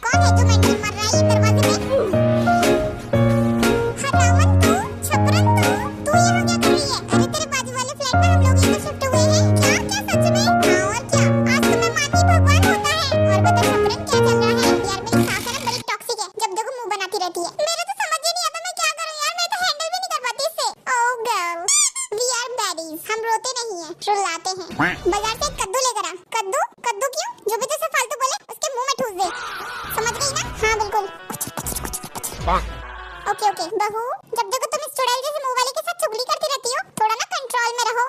कौन है जो मेंटल मार रहा है ये दरवाजे पे? हरामन तू, छपरन तू यहाँ क्या कर रही है? अरे तेरे बाजू वाले फ्लैट में हम लोग यहाँ शिफ्ट हुए हैं। क्या क्या सच में? हाँ और क्या, आज तो मैं मानती भगवान होता है। और बता छपरन क्या चल रहा है? यार मेरी सास है ना बड़ी टॉक्सिक है, जब देखो मुंह बनाती रहती है। मेरे तो समझ ही नहीं आता मैं क्या करूँ यार, मैं तो हैंडल भी नहीं कर पाती इससे। ओह गर्ल, वी आर बैडीज, हम रोते नहीं हैं, रुलाते हैं। बाजार से कद्दू लेकर आ। कद्दू? कद्दू क्यों? जो भी तुझसे फालतू बोले उसके मुंह में ठूस दे, समझ गई ना? हाँ बिल्कुल। ओके ओके बहू, जब देखो तुम इस चुड़ैल जैसे मुंह वाले के साथ चुगली करती रहती हो, थोड़ा ना कंट्रोल में रहो।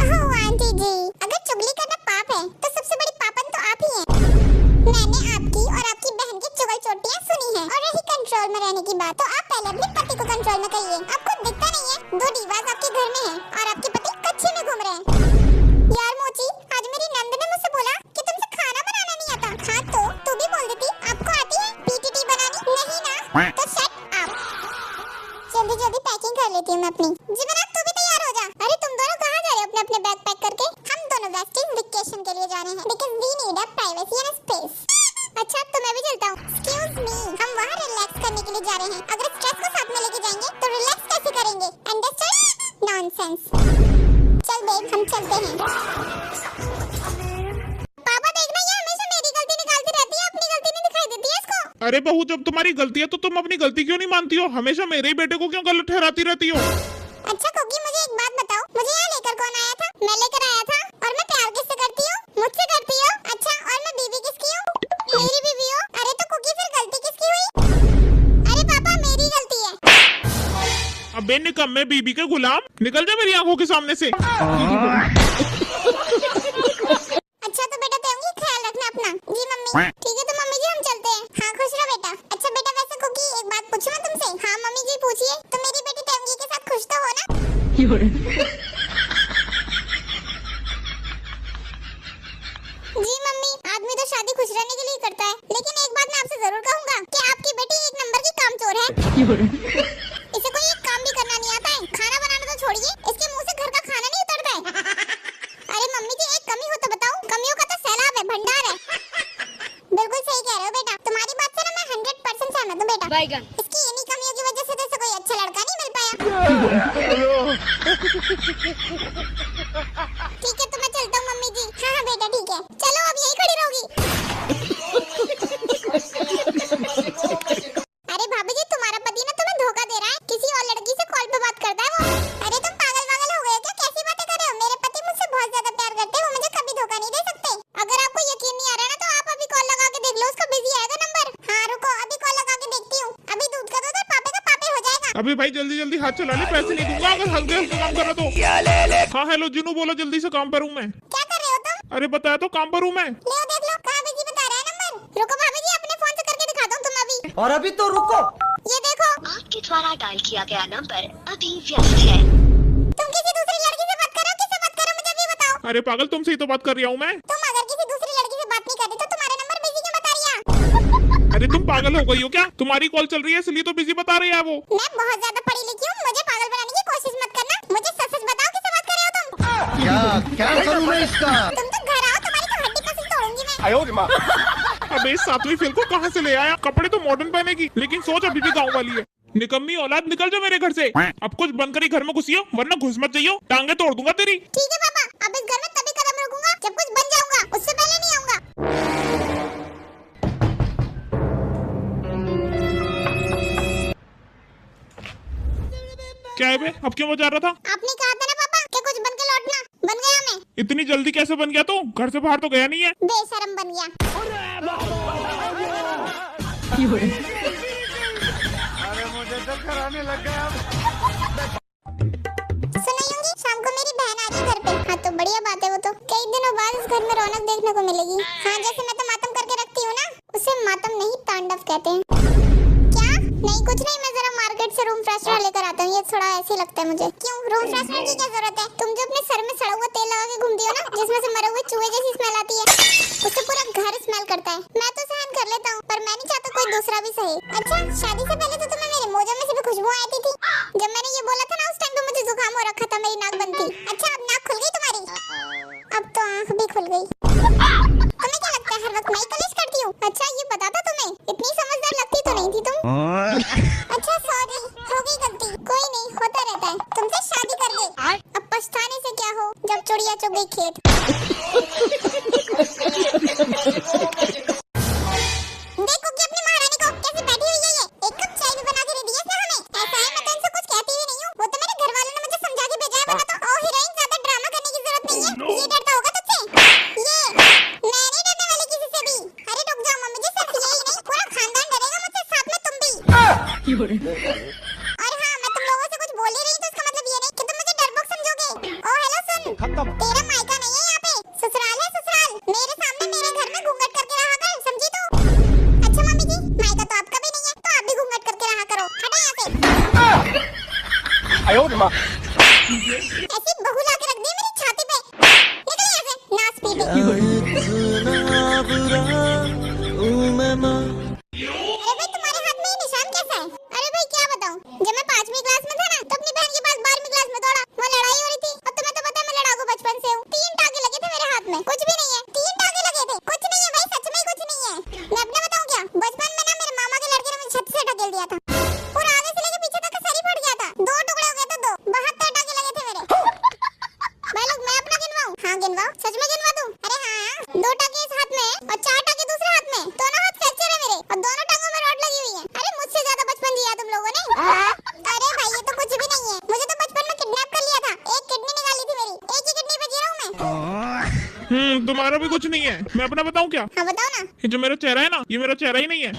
ओह आंटी जी, अगर चुगली करना पाप है तो सबसे बड़ी पापन तो आप ही हैं। मैंने आपकी और आपकी बहन की चुगल चोटियां सुनी हैं। और रही कंट्रोल में रहने की बात, तो आप पहले अपने पति को कंट्रोल में करिए। आपको दिखता नहीं है, 2 डिवास आपके घर में हैं और आपके पति कच्चे में घूम रहे हैं। यार मोची, आज मेरी नंद ने मुझसे बोला कि तुमसे खाना बनाना नहीं आता। हाँ तो तू भी बोल देती, आपको आती है पीटीटी बनानी? नहीं ना, तो शट अप। जल्दी जल्दी पैकिंग कर लेती हूँ मैं अपनी। जिमरान तू भी तैयार हो जा। अरे तुम दोनों कहाँ जा रहे हो अपने अपने बैग पैक करके? हम दोनों वेस्टिंग वेकेशन के लिए जा रहे हैं because we need a privacy and space. अच्छा तो मैं भी चलता हूँ। एक्सक्यूज मी, हम वहाँ रिलैक्स करने के लिए जा रहे हैं। अगर स्ट्रेस को साथ में लेके जाएंगे तो रिलैक्स कैसे करेंगे? अंडरस्टैंड? नॉनसेंस। चल बेब हम चलते हैं। पापा देखना, ये हमेशा मेरी गलती निकालती रहती है, अपनी गलती नहीं दिखाई देती है इसको। अरे बहू, जब तुम्हारी गलती है तो तुम अपनी गलती क्यों नहीं मानती हो? हमेशा मेरे ही बेटे को क्यों गलत ठहराती रहती हो? अच्छा कुकी, मुझे एक बात बताओ, मुझे यहाँ लेकर कौन आया था? मैं लेकर आया था। और मैं प्यार किससे करती हूँ? मुझसे करती हो। अच्छा, और मैं बीवी किसकी हूँ? मेरी बीवी हो। अरे तो कुकी फिर गलती किसकी हुई? अरे पापा मेरी गलती है। अबे निकम्मे बीबी के गुलाम, निकल जा मेरी आंखों के सामने से। अच्छा तो बेटा तेंगी ख्याल रखना अपना। जी मम्मी। ठीक है तो मम्मी जी हम चलते हैं। हाँ खुश रहो बेटा। अच्छा बेटा वैसे कुकी एक बात पूछूं मैं तुमसे? हाँ मम्मी जी पूछिए। तो मेरी बेटी तेंगी के साथ खुश तो हो ना? जी मम्मी, आदमी तो शादी खुश रहने के लिए करता है, लेकिन एक बात मैं आपसे जरूर कहूँगा कि आपकी बेटी 1 नंबर की कामचोर है। इसे कोई एक काम भी करना नहीं आता है। खाना बनाना तो छोड़िए, इसके मुंह से घर का खाना नहीं उतरता है। अरे मम्मी जी एक कमी हो तो बताओ, कमियों का तो सैलाब है, भंडार है। बिल्कुल सही कह रहे हो बेटा, तुम्हारी बात से ना मैं 100% सहमत हूँ बेटा। इसकी इन्हीं कमियों की वजह से तो इसे कोई अच्छा लड़का नहीं मिल पाया। ठीक है तो मैं चलता हूँ मम्मी जी। हाँ हाँ बेटा ठीक है, चलो अब यही खड़ी रहोगी। अरे भाभी जी तुम्हारा पति ना तुम्हें धोखा दे रहा है, किसी और लड़की से कॉल पे बात करता है वो। अरे तुम पागल वागल हो गए क्या? कैसी बातें कर रहे हो? मेरे पति मुझसे बहुत ज्यादा प्यार करते हैं, वो मुझे कभी धोखा नहीं दे सकते। अगर आपको यकीन नहीं आ रहा ना तो आप अभी कॉल लगा के देख लो, उसका बिजी आएगा नंबर। हाँ रुको अभी कॉल लगा के देखती हूँ। अभी दूध का दूध और पापे का पापे हो जाएगा। अभी भाई जल्दी जल्दी हाथ चला ले, पैसे नहीं दूंगा अगर हल्के हल्के काम कर रहा तो। हाँ हेलो जिनू, बोलो जल्दी से काम पर हूँ मैं। क्या कर रहे हो तुम? अरे बताया तो काम पर हूँ मैं। ले देख लो कहाँ बिजी बता रहा है नंबर। रुको भाभी जी अपने फोन से करके दिखाता हूँ तुम अभी। और अभी तो रुको। ये देखो। आपके द्वारा डायल किया गया नंबर अभी व्यस्त है। तुम किसी दूसरी लड़की से बात कर रहे हो? किससे बात कर रहे हो मुझे भी बताओ। अरे पागल, तुमसे ही तो बात कर रहा हूँ मैं। तुम अगर किसी दूसरी लड़की से बात नहीं कर रही तो तुम्हारा नंबर बिजी क्यों बता रही है? अरे तुम पागल हो गई हो क्या? तुम्हारी कॉल चल रही है इसलिए तो बिजी बता रही है वो। मैं बहुत ज्यादा पढ़ी लिखी हूँ, मुझे पागल बनाने की कोशिश मत करना। मुझे सच सच बताओ किससे बात कर रहे हो तुम? क्या करूँ मैं इसका? तुम तो घर आओ, तुम्हारी तो हड्डी पसली तोड़ूंगी मैं। अबे इस 7वीं फेल को कहाँ से ले आया? कपड़े तो मॉडर्न पहनेगी लेकिन सोच अभी भी गाँव वाली है। निकम्मी औलाद, निकल जाओ मेरे घर से। अब कुछ बंद कर ही घर में घुसियो, वरना घुस मत जाइयो, टांगे तोड़ दूंगा तेरी। ठीक है पापा, अब इस घर में तभी कदम रखूंगा जब कुछ बन जाऊंगा, उससे पहले नहीं आऊंगा। क्या है बे, अब क्यों बजा रहा था? आपने कहा था ना पापा कि कुछ बन के लौटना, बन गया मैं। इतनी जल्दी कैसे बन गया तू? घर से बाहर तो गया नहीं है। बेशरम बन गया। अरे मुझे तो कराने लग गया। सुनायूंगी शाम को मेरी बहन आ रही घर पे। हाँ तो बढ़िया बात है, वो तो कई दिनों बाद इस घर में रौनक देखने को मिलेगी। हाँ जैसे मैं तो मातम करके रखती हूँ ना, उसे मातम नहीं तांडव कहते हैं। क्या? नहीं कुछ नहीं, मैं जरा मार्केट से रूम फ्रेशनर लेकर आता हूँ, ये थोड़ा ऐसे लगता है मुझे। क्यों, रूम फ्रेशनर की क्या जरूरत है? तुम जो अपने सर में सड़ा हुआ तेल लगा के घूमती हो ना, जिसमें से मरे हुए चूहे जैसी स्मेल आती है, उससे पूरा घर स्मेल करता है। मैं तो सहन कर लेता हूँ पर मैं नहीं चाहता कोई दूसरा भी सहे। अच्छा शादी से पहले तो तुम्हें मेरे मोजों में से भी खुशबू आती थी। जब मैंने ये बोला था ना उस टाइम तो मुझे जुकाम हो रखा था, मेरी नाक बंद थी। अच्छा अब नाक खुल गई तुम्हारी? अब तो आँख भी खुल गई। तुम्हें क्या लगता है हर वक्त मैं ही कलेश करती हूँ? अच्छा ये बता दो तुम्हें इतनी समझदार लगती तो नहीं थी तुम। अच्छा सॉरी, हो गई गलती, कोई नहीं, होता रहता है। तुमसे शादी कर गई, अब पछताने से क्या हो जब चिड़िया चुग गई खेत। देखो कि अपनी महारानी को कैसे बैठी हुई है ये, एक कप चाय भी बना के दे दी है इसने हमें। ऐसा है मैं तो इनसे कुछ कहती ही नहीं हूँ, वो तो मेरे घर वालों ने मुझे समझा के भेजा है। वरना तो ओ हीरोइन ज्यादा ड्रामा करने की जरूरत नहीं है, ये डरता होगा तुझसे। ये मैं नहीं डरने वाली किसी से भी। अरे रुक जाओ मम्मी जी, सिर्फ यही नहीं पूरा खानदान डरेगा मुझसे, साथ में तुम भी। और हाँ, मैं तुम लोगों से कुछ बोल ही रही तो इसका मतलब ये नहीं कि तुम मुझे डरपोक समझोगे। ओ हेलो सुन, तेरा मायका नहीं है यहाँ पे, ससुराल है ससुराल। मेरे सामने मेरे घर में घूंघट करके रहा कर, समझी तू? अच्छा मम्मी जी, मायका तो आपका भी नहीं है, तो आप भी घूंघट करके रहा करो। हटो यहाँ से। ऐसी बहू ला के रख दी है मेरी छाती पे, निकल यहाँ से नास पीटे। अरे भाई तुम्हारे हाथ में ये निशान कैसा है? अरे भाई क्या बताऊं, जब मैं 5वीं क्लास में था ना तो अपनी बहन के पास 12वीं क्लास में दौड़ा, वहाँ लड़ाई हो रही थी। और तुम्हें तो पता है मैं लड़ाकू बचपन से हूँ। 3 टाके लगे थे मेरे हाथ में, कुछ भी नहीं है। 3 टाके लगे थे, कुछ नहीं है भाई, सच में कुछ नहीं है। मैं अपना बताऊं क्या, बचपन में ना मेरे मामा के लड़के ने मुझे छत से ढकेल दिया था, और आगे से लेके पीछे तक का सर ही फट गया था। 2 टुकड़े हो गए थे, 2 72 टाके लगे थे मेरे। भाई लोग मैं अपना गिनवाऊं? हाँ गिनवाओ, सच में गिनवा दूं? अरे हाँ, 2 टाके इस हाथ में और 4 टाके दूसरे हाथ में, दोनों हाथ फ्रैक्चर है मेरे, और दोनों टांगों में रॉड लगी हुई है। अरे मुझसे ज्यादा बचपन जिया तुम लोगों ने। अरे भाई ये तो कुछ भी नहीं है, मुझे तो बचपन में किडनैप कर लिया था, एक किडनी निकाली थी मेरी, एक ही किडनी पे जी रहा हूँ मैं। तुम्हारा भी कुछ नहीं है। मैं अपना बताऊं क्या? हाँ बताओ ना। ये जो मेरा चेहरा है ना, ये मेरा चेहरा ही नहीं है।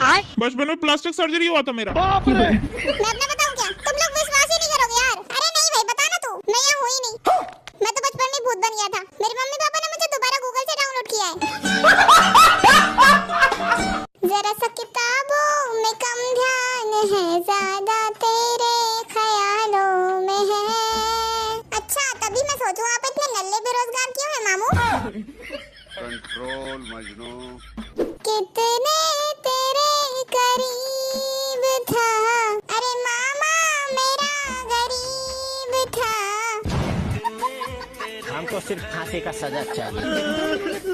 बचपन में प्लास्टिक सर्जरी हुआ था मेरा। मैं अपना बताऊं क्या, तुम लोग विश्वास ही नहीं करोगे यार। अरे नहीं भाई बता ना तू, मैं यहाँ हुई नहीं, मैं तो बचपन में भूत बन गया था। मेरे मम्मी पापा ने मुझे दोबारा गूगल से डाउनलोड किया है। जरा सा किताबों में कम ध्यान है, ज्यादा तेरे ख्यालों में है। अच्छा तभी मैं सोचूं आप इतने नल्ले बेरोजगार क्यों हैं मामू? कंट्रोल मजनू। कितने तेरे करीब था, अरे मामा मेरा गरीब था। हमको सिर्फ फांसी का सजा चाहिए।